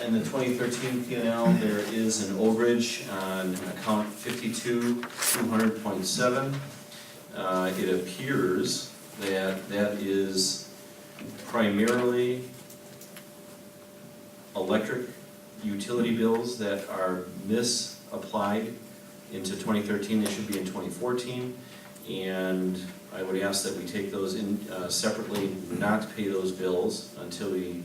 in the 2013 P&L, there is an overage on account 52-200.7. It appears that that is primarily electric utility bills that are misapplied into 2013. They should be in 2014. And I would ask that we take those in separately, not pay those bills until we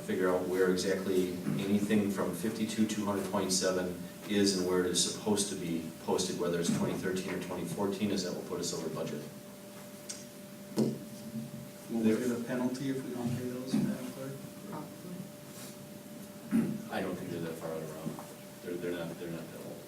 figure out where exactly anything from 52-200.7 is and where it is supposed to be posted, whether it's 2013 or 2014, as that will put us over budget. Will we get a penalty if we don't pay those, Madam Clerk? I don't think they're that far out around. They're not that old.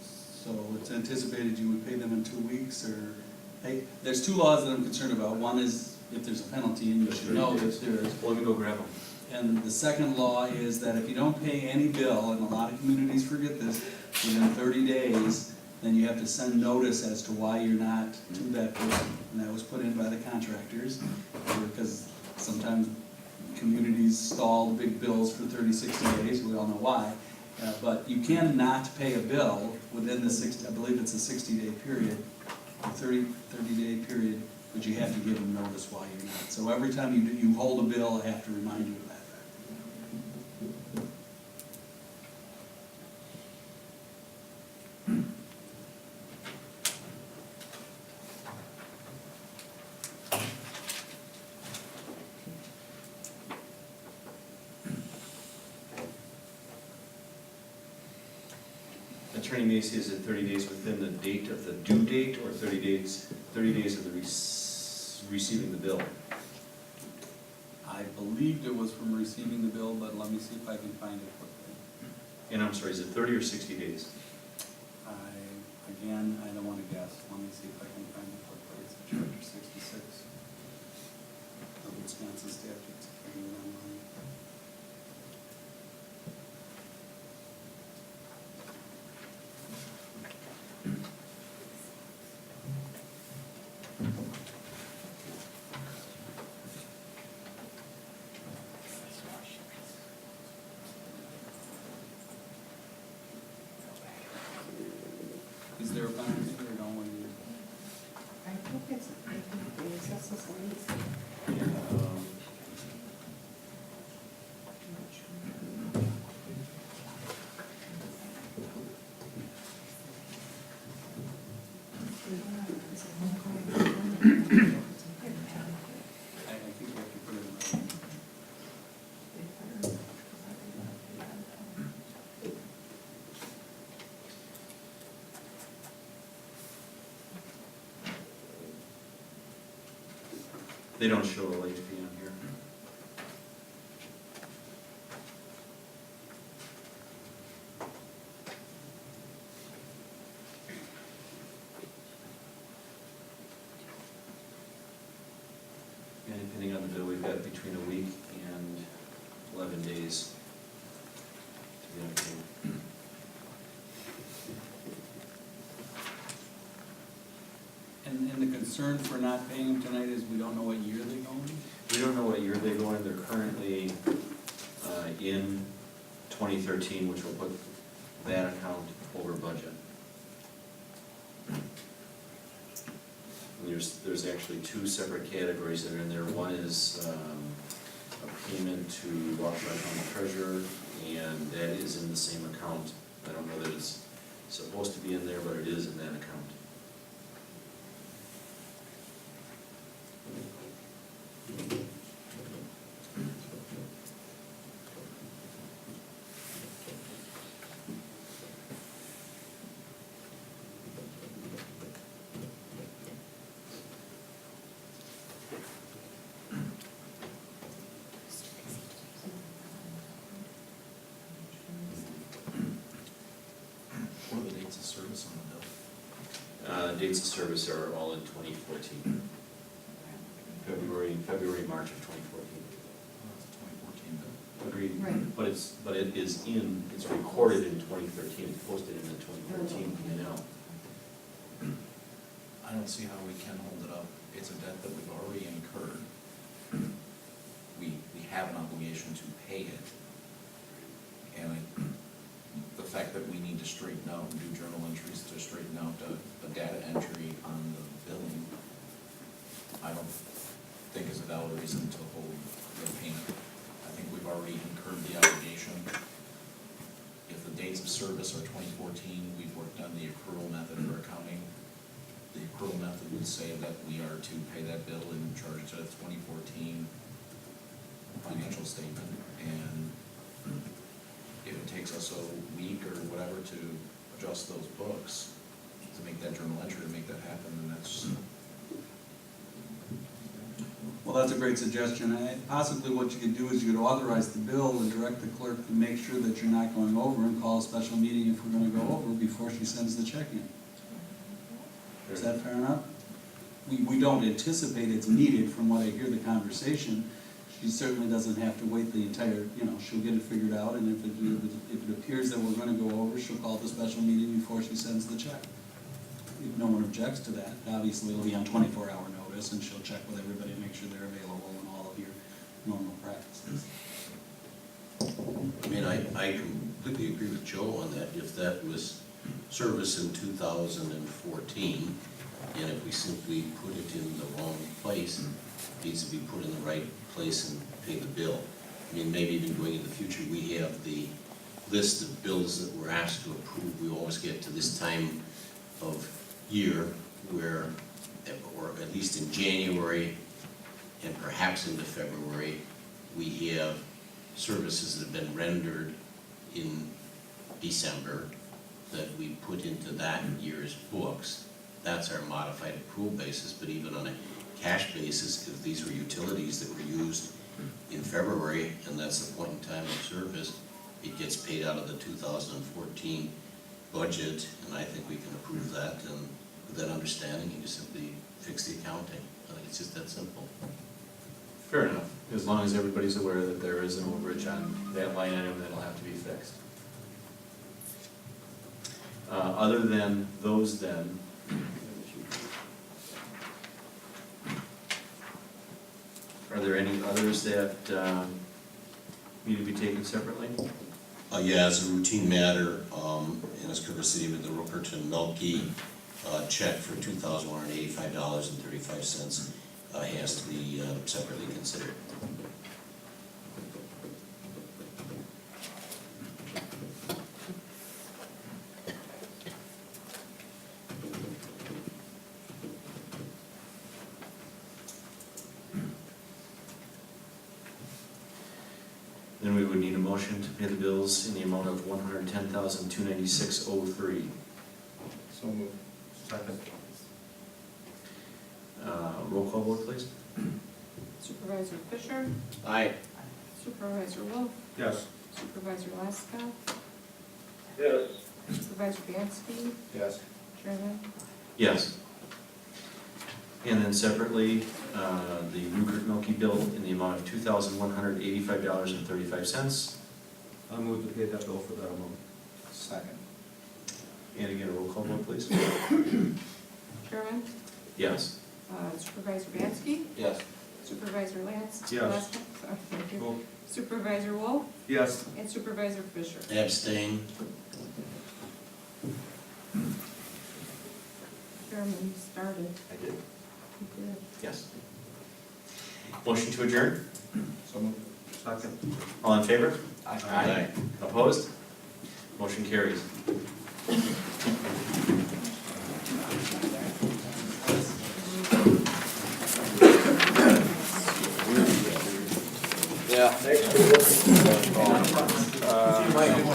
So it's anticipated you would pay them in 2 weeks, or, hey, there's two laws that I'm concerned about. One is if there's a penalty, and you should know that there is. Well, let me go grab them. And the second law is that if you don't pay any bill, and a lot of communities forget this, within 30 days, then you have to send notice as to why you're not to that person. And that was put in by the contractors, because sometimes communities stall big bills for 30, 60 days, we all know why. But you cannot pay a bill within the 60, I believe it's a 60-day period, a 30-day period, but you have to give them notice why you're not. So every time you hold a bill, I have to remind you of that fact. Attorney Macy, is it 30 days within the date of the due date, or 30 days of the receiving the bill? I believed it was from receiving the bill, but let me see if I can find it quickly. And I'm sorry, is it 30 or 60 days? Again, I don't want to guess. Let me see if I can find it quickly. It's Chapter 66 of Wisconsin statutes. If I can get it online. Is there a penalty or don't want to use it? I think it's, I think the assessors lease. I think we have to put it in writing. They don't show a late fee on here. And depending on the bill, we've got between a week and 11 days to be unpaid. And the concern for not paying them tonight is we don't know what year they go in? We don't know what year they go in. They're currently in 2013, which will put that account over budget. And there's actually two separate categories that are in there. One is a payment to Washington County Treasurer, and that is in the same account. I don't know that it's supposed to be in there, but it is in that account. What are the dates of service on the bill? Dates of service are all in 2014. February, March of 2014. Oh, it's a 2014 bill. Agreed. Right. But it's recorded in 2013, it's posted in the 2014 P&L. I don't see how we can hold it up. It's a debt that we've already incurred. We have an obligation to pay it. fact that we need to straighten out and do journal entries to straighten out the data entry on the billing, I don't think is a valid reason to hold the payment. I think we've already incurred the obligation. If the dates of service are 2014, we've worked on the accrual method for accounting. The accrual method would say that we are to pay that bill and charge it to the 2014 financial statement. And if it takes us a week or whatever to adjust those books, to make that journal entry, to make that happen, then that's, Well, that's a great suggestion. Possibly what you could do is you could authorize the bill and direct the clerk to make sure that you're not going over and call a special meeting if we're gonna go over before she sends the check in. Is that fair enough? We don't anticipate it's needed from what I hear the conversation. She certainly doesn't have to wait the entire, she'll get it figured out, and if it appears that we're gonna go over, she'll call the special meeting before she sends the check. If no one objects to that, obviously it'll be on 24-hour notice, and she'll check with everybody to make sure they're available and all of your normal practices. I mean, I completely agree with Joe on that. If that was service in 2014, and if we simply put it in the wrong place, it needs to be put in the right place and pay the bill. I mean, maybe even going into the future, we have the list of bills that we're asked to approve. We always get to this time of year where, or at least in January and perhaps into February, we have services that have been rendered in December that we put into that year's books. That's our modified accrual basis, but even on a cash basis, if these were utilities that were used in February, and that's the point in time of service, it gets paid out of the 2014 budget, and I think we can approve that, and with that understanding, you just simply fix the accounting. I think it's just that simple. Fair enough, as long as everybody's aware that there is an overage on that line item that'll have to be fixed. Other than those then, are there any others that need to be taken separately? Yeah, as a routine matter, in as courtesy with the Rookerton Melky check for $2,185.35 has to be separately considered. Then we would need a motion to pay the bills in the amount of $110,296.03. so moved. Second. Roll call vote, please. Supervisor Fisher, Aye. Supervisor Wolf, Yes. Supervisor Laska, yes, Supervisor Bianski, Yes. Chairman. Yes. And then separately, the Rupert Milky bill in the amount of $2,185.35. I move to pay that bill for that amount. Second. And again, a roll call vote, please. Chairman, Yes. Supervisor Bianski, Yes. Supervisor Lance. Yes. Laska, sorry, thank you. Supervisor Wolf, Yes. and Supervisor Fisher. Abstain. Chairman, you started. I did. You did. Yes. Motion to adjourn? So moved. Second. All in favor? Aye. Opposed? Motion carries. yeah. Next we're looking at,